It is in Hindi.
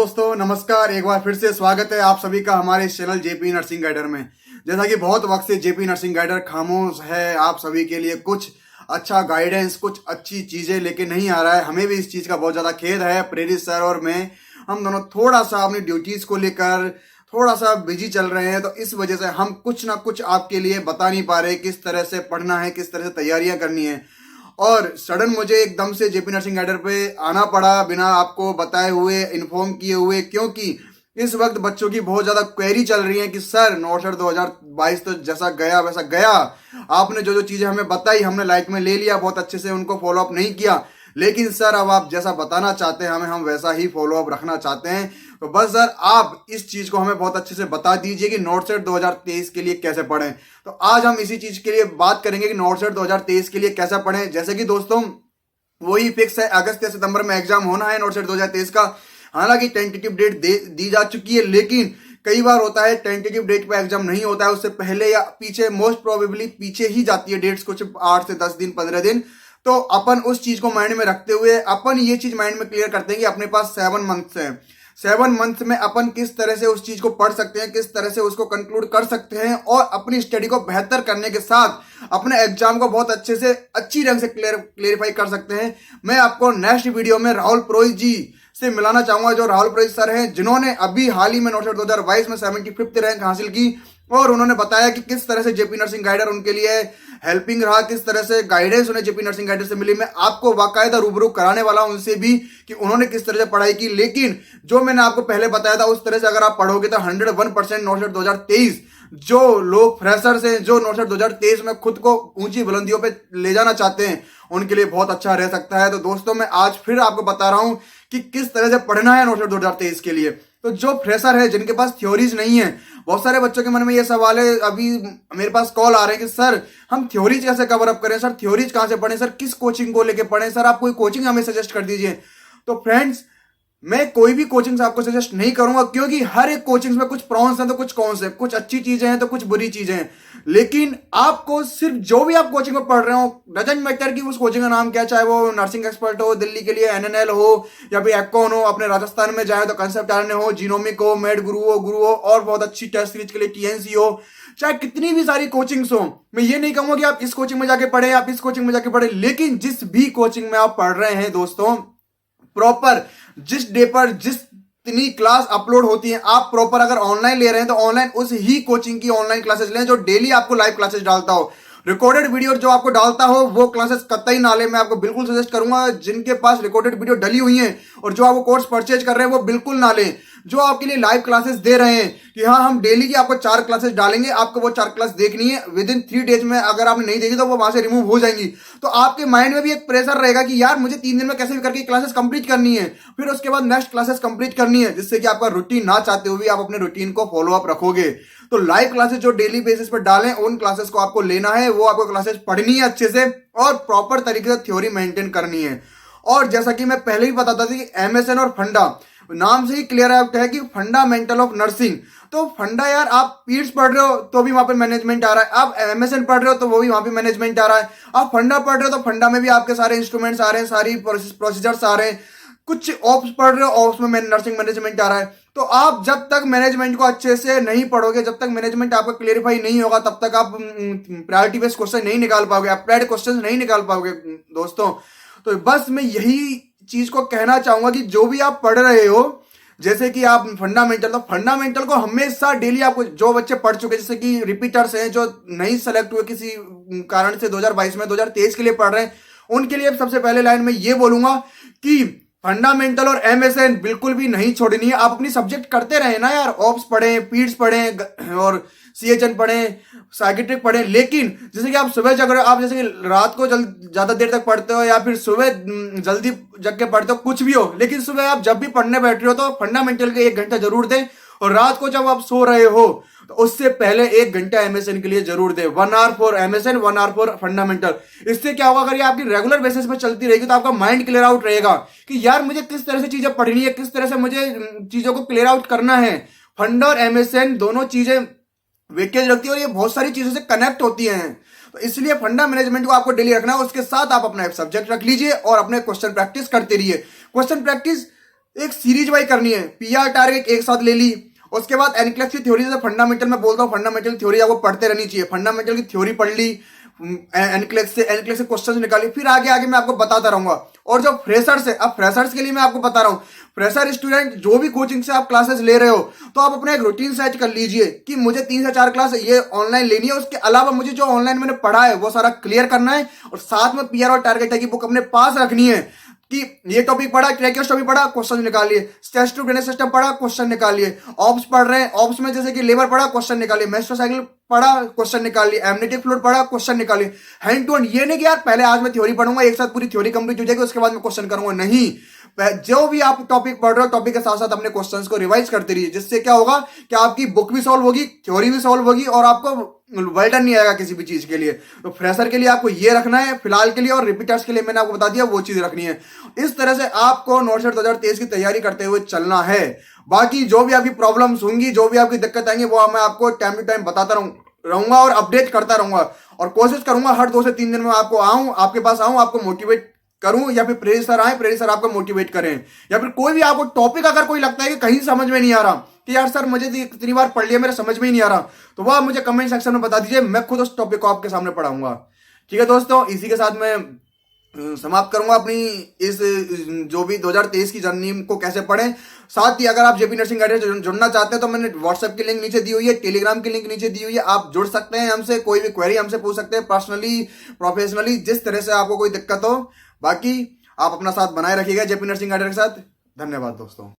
दोस्तों नमस्कार, एक बार फिर से स्वागत है आप सभी का हमारे इस चैनल जेपी नर्सिंग गाइडर में। जैसा कि बहुत वक्त से जेपी नर्सिंग गाइडर खामोश है आप सभी के लिए कुछ अच्छा गाइडेंस, कुछ अच्छी चीजें लेके नहीं आ रहा है। हमें भी इस चीज का बहुत ज्यादा खेद है। प्रेरित सर और मैं, हम दोनों थोड़ा सा अपनी ड्यूटीज को लेकर थोड़ा सा बिजी चल रहे हैं, तो इस वजह से हम कुछ ना कुछ आपके लिए बता नहीं पा रहे किस तरह से पढ़ना है, किस तरह से तैयारियां करनी है। और सडन मुझे एकदम से जेपी नर्सिंग गाइडर पे आना पड़ा बिना आपको बताए हुए, इन्फॉर्म किए हुए, क्योंकि इस वक्त बच्चों की बहुत ज्यादा क्वेरी चल रही है कि सर नोटशट 2022 तो जैसा गया वैसा गया। आपने जो जो चीजें हमें बताई हमने लाइक में ले लिया, बहुत अच्छे से उनको फॉलो अप नहीं किया, लेकिन सर अब आप जैसा बताना चाहते हैं हमें, हम वैसा ही फॉलो अप रखना चाहते हैं। तो बस सर आप इस चीज को हमें बहुत अच्छे से बता दीजिए कि नोटशट 2023 के लिए कैसे पढ़ें। तो आज हम इसी चीज के लिए बात करेंगे कि नोटशट 2023 के लिए कैसे पढ़ें। जैसे कि दोस्तों वही फिक्स है, अगस्त या सितंबर में एग्जाम होना है नोटशट 2023 का। हालांकि टेंटेटिव डेट दी जा चुकी है, लेकिन कई बार होता है टेंटेटिव डेट पे एग्जाम नहीं होता है, उससे पहले या पीछे, मोस्ट प्रोबेबली पीछे ही जाती है डेट्स, कुछ 8 से 10 दिन 15 दिन। तो अपन उस चीज को माइंड में रखते हुए अपन ये चीज माइंड में क्लियर करते हैं कि अपने पास 7 मंथ्स है। 7 मंथ्स में अपन किस तरह से उस चीज को पढ़ सकते हैं, किस तरह से उसको कंक्लूड कर सकते हैं और अपनी स्टडी को बेहतर करने के साथ अपने एग्जाम को बहुत अच्छे से, अच्छी ढंग से क्लियरिफाई कर सकते हैं। मैं आपको नेक्स्ट वीडियो में राहुल पुरोहित जी से मिलाना चाहूंगा, जो राहुल पुरोहित सर हैं, जिन्होंने अभी हाल ही में नोटशट 2022 में 75th रैंक हासिल की। और उन्होंने बताया कि किस तरह से जेपी नर्सिंग गाइडर उनके लिए हेल्पिंग रहा, किस तरह से गाइडेंस उन्हें जेपी नर्सिंग गाइडर से मिली। मैं आपको बाकायदा रूबरू कराने वाला हूं उनसे भी कि उन्होंने किस तरह से पढ़ाई की। लेकिन जो मैंने आपको पहले बताया था उस तरह से अगर आप पढ़ोगे तो 101% नोटशट 2023, जो लोग फ्रेशर्स हैं, जो नोटशट 2023 में खुद को ऊंची बुलंदियों पे ले जाना चाहते हैं, उनके लिए बहुत अच्छा रह सकता है। तो दोस्तों मैं आज फिर आपको बता रहा हूं कि किस तरह से पढ़ना है नोटशट 2023 के लिए। तो जो फ्रेशर है, जिनके पास थ्योरीज नहीं है, बहुत सारे बच्चों के मन में ये सवाल है, अभी मेरे पास कॉल आ रहे हैं कि सर हम थ्योरीज कैसे कवर अप करें, सर थ्योरीज कहां से पढ़ें, सर किस कोचिंग को लेके पढ़ें, सर आप कोई कोचिंग हमें सजेस्ट कर दीजिए। तो फ्रेंड्स, मैं कोई भी कोचिंग से आपको सजेस्ट नहीं करूंगा, क्योंकि हर एक कोचिंग में कुछ प्रॉन्स हैं तो कुछ कॉन्स हैं, कुछ अच्छी चीजें हैं तो कुछ बुरी चीजें हैं। लेकिन आपको सिर्फ जो भी आप कोचिंग में पढ़ रहे हो, डजंट मैटर कि उस कोचिंग का नाम क्या, चाहे वो नर्सिंग एक्सपर्ट हो, दिल्ली के लिए एनएनएल हो, या फिर एक्कॉन हो, अपने राजस्थान में जाए तो कंसेप्ट आरएनए हो, जीनोमिक हो, मेड गुरु हो, और बहुत अच्छी टेस्ट सीरीज के लिए टीएनसी हो, चाहे कितनी भी सारी कोचिंग्स हो। मैं ये नहीं कहूंगा कि आप इस कोचिंग में जाके पढ़े, आप इस कोचिंग में जाके पढ़े, लेकिन जिस भी कोचिंग में आप पढ़ रहे हैं दोस्तों, प्रॉपर जिस डे पर जितनी क्लास अपलोड होती है, आप प्रॉपर अगर ऑनलाइन ले रहे हैं तो ऑनलाइन उस ही कोचिंग की ऑनलाइन क्लासेस लें जो डेली आपको लाइव क्लासेस डालता हो। रिकॉर्डेड वीडियो जो आपको डालता हो वो क्लासेस कतई ना ले। मैं आपको बिल्कुल सजेस्ट करूंगा, जिनके पास रिकॉर्डेड वीडियो डली हुई है और जो आपको कोर्स परचेज कर रहे हैं वो बिल्कुल ना लें। जो आपके लिए लाइव क्लासेस दे रहे हैं कि हाँ हम डेली की आपको 4 क्लासेस डालेंगे, आपको वो 4 क्लास देखनी है, विद इन 3 डेज में अगर आपने नहीं देखी तो वो वहां से रिमूव हो जाएंगी। तो आपके माइंड में भी एक प्रेशर रहेगा कि यार मुझे 3 दिन में कैसे भी करके क्लासेस कंप्लीट करनी है, फिर उसके बाद नेक्स्ट क्लासेस कंप्लीट करनी है, जिससे कि आपका रूटीन ना चाहते हुए आप अपने रूटीन को फॉलो अप रखोगे। तो लाइव क्लासेस जो डेली बेसिस पर डालें उन क्लासेस को आपको लेना है, वो आपको क्लासेस पढ़नी है अच्छे से और प्रॉपर तरीके से थ्योरी मेंटेन करनी है। और जैसा कि मैं पहले ही बताता था कि एमएसएन और फंडा, नाम से ही क्लियर आउट है कि फंडामेंटल ऑफ नर्सिंग। तो फंडा यार आप पीड्स पढ़ रहे हो तो भी वहां पे मैनेजमेंट आ रहा है, आप एमएसएन पढ़ रहे हो तो वो भी वहां पे मैनेजमेंट आ रहा है, आप फंडा पढ़ रहे हो तो फंडा में भी आपके सारे इंस्ट्रूमेंट्स आ रहे हैं, सारी प्रोसीजर्स आ रहे हैं, कुछ ऑप्स पढ़ रहे हो ऑप्स में नर्सिंग मैनेजमेंट आ रहा है। तो आप जब तक मैनेजमेंट को अच्छे से नहीं पढ़ोगे, जब तक मैनेजमेंट आपका क्लियरिफाई नहीं होगा, तब तक आप प्रायोरिटी बेस्ड क्वेश्चन नहीं निकाल पाओगे, अप्लाइड क्वेश्चन नहीं निकाल पाओगे दोस्तों। तो बस मैं यही चीज को कहना चाहूंगा कि जो भी आप पढ़ रहे हो, जैसे कि आप फंडामेंटल, तो फंडामेंटल को हमेशा डेली आपको, जो बच्चे पढ़ चुके, जैसे कि रिपीटर्स हैं जो नहीं सेलेक्ट हुए किसी कारण से 2022 में 2023 के लिए पढ़ रहे हैं, उनके लिए सबसे पहले लाइन में ये बोलूंगा कि फंडामेंटल और एमएसएन बिल्कुल भी नहीं छोड़नी है। आप अपनी सब्जेक्ट करते रहे ना यार, ऑप्स पढ़ें, पीड्स पढ़ें और सीएचएन पढ़ें, साइकेट्रिक पढ़ें, लेकिन जैसे कि आप सुबह जग रहे हो, आप जैसे कि रात को ज्यादा देर तक पढ़ते हो या फिर सुबह जल्दी जग के पढ़ते हो, कुछ भी हो, लेकिन सुबह आप जब भी पढ़ने बैठ रहे हो तो फंडामेंटल के 1 घंटा जरूर दें, और रात को जब आप सो रहे हो तो उससे पहले 1 घंटा एमएसएन के लिए जरूर दे। 1 hour for MSN, 1 hour for fundamental. इससे क्या होगा, अगर ये आपकी रेगुलर बेसिस पे चलती रहेगी तो आपका माइंड क्लियर आउट रहेगा कि यार मुझे किस तरह से चीजें पढ़नी है, किस तरह से मुझे चीजों को क्लियर आउट करना है। फंडा और एमएसएन दोनों चीजें वेटेज रखती है और ये बहुत सारी चीजों से कनेक्ट होती हैं। तो इसलिए फंडा मैनेजमेंट को आपको डेली रखना है, उसके साथ आप अपना एक सब्जेक्ट रख लीजिए और अपने क्वेश्चन प्रैक्टिस करते रहिए। क्वेश्चन प्रैक्टिस एक सीरीज वाइज करनी है। पीआर टारगेट एक साथ ले ली, उसके बाद एनक्लेक्स की थ्योरी, जैसे फंडामेंटल में बोलता हूँ, फंडामेंटल थ्योरी आपको पढ़ते रहनी चाहिए। फंडामेंटल की थ्योरी पढ़ ली, एनक्लेक्स से क्वेश्चन निकाली, फिर आगे आगे मैं आपको बताता रहूंगा। और जो फ्रेशर्स है, अब फ्रेशर्स के लिए मैं आपको बता रहा हूँ, फ्रेशर स्टूडेंट जो भी कोचिंग से आप क्लासेस ले रहे हो, तो आप अपना एक रूटीन सेट कर लीजिए कि मुझे 3 से 4 क्लास ये ऑनलाइन लेनी है, उसके अलावा मुझे जो ऑनलाइन मैंने पढ़ा है वो सारा क्लियर करना है, और साथ में पीआर और टारगेट की बुक अपने पास रखनी है कि ये टॉपिक पढ़ा, ट्रैकिंग टॉपिक पढ़ा, क्वेश्चन निकालिए, स्टैटिस्टिक्स ड्रेनेज सिस्टम पढ़ा, क्वेश्चन निकालिए, ऑप्स पढ़ रहे हैं, ऑप्स में जैसे कि लेबर पढ़ा, क्वेश्चन निकालिए, मेस्टर साइकिल पढ़ा, क्वेश्चन निकालिए, एमनेटिक फ्लूइड पढ़ा, क्वेश्चन निकालिए। हैंड टू हैंड, ये नहीं कि यार पहले आज मैं थ्योरी पढ़ूंगा, एक साथ पूरी थ्योरी कंप्लीट हो जाएगी, उसके बाद मैं क्वेश्चन करूंगा, नहीं। जो भी आप टॉपिक पढ़ रहे हो, टॉपिक के साथ साथ अपने क्वेश्चंस को रिवाइज करते रहिए, जिससे क्या होगा कि आपकी बुक भी सॉल्व होगी, थ्योरी भी सॉल्व होगी, और आपको वर्डन नहीं आएगा किसी भी चीज के लिए। तो फ्रेशर के लिए आपको ये रखना है फिलहाल के लिए, और रिपीटर्स के लिए मैंने आपको बता दिया वो चीज रखनी है। इस तरह से आपको नोट सेट 2023 की तैयारी करते हुए चलना है। बाकी जो भी आपकी प्रॉब्लम्स होंगी, जो भी आपकी दिक्कत आएंगी, वो मैं आपको टाइम टू टाइम बताता रहूंगा और अपडेट करता रहूंगा, और कोशिश करूंगा हर 2 से 3 दिन में आपको आऊं, आपके पास आऊं, आपको मोटिवेट करूं, या फिर प्रेरित सर आए, प्रेरित सर आपको मोटिवेट करें, या फिर कोई भी आपको टॉपिक अगर कोई लगता है कि कहीं समझ में नहीं आ रहा कि यार सर मुझे इतनी बार पढ़ लिया मेरे समझ में ही नहीं आ रहा, तो वो आप मुझे कमेंट सेक्शन में बता दीजिए, मैं खुद उस टॉपिक को आपके सामने पढ़ाऊंगा। ठीक है दोस्तों, इसी के साथ मैं समाप्त करूंगा अपनी इस जो भी 2023 की जर्नी को कैसे पढ़ें। साथ ही अगर आप जेपी नर्सिंग गाइड से जुड़ना चाहते हैं तो मैंने व्हाट्सएप की लिंक नीचे दी हुई है, टेलीग्राम की लिंक नीचे दी हुई है, आप जुड़ सकते हैं हमसे, कोई भी क्वेरी हमसे पूछ सकते हैं, पर्सनली प्रोफेशनली, जिस तरह से आपको कोई दिक्कत हो। बाकी आप अपना साथ बनाए रखिएगा जेपी नर्सिंग गाइड के साथ। धन्यवाद दोस्तों।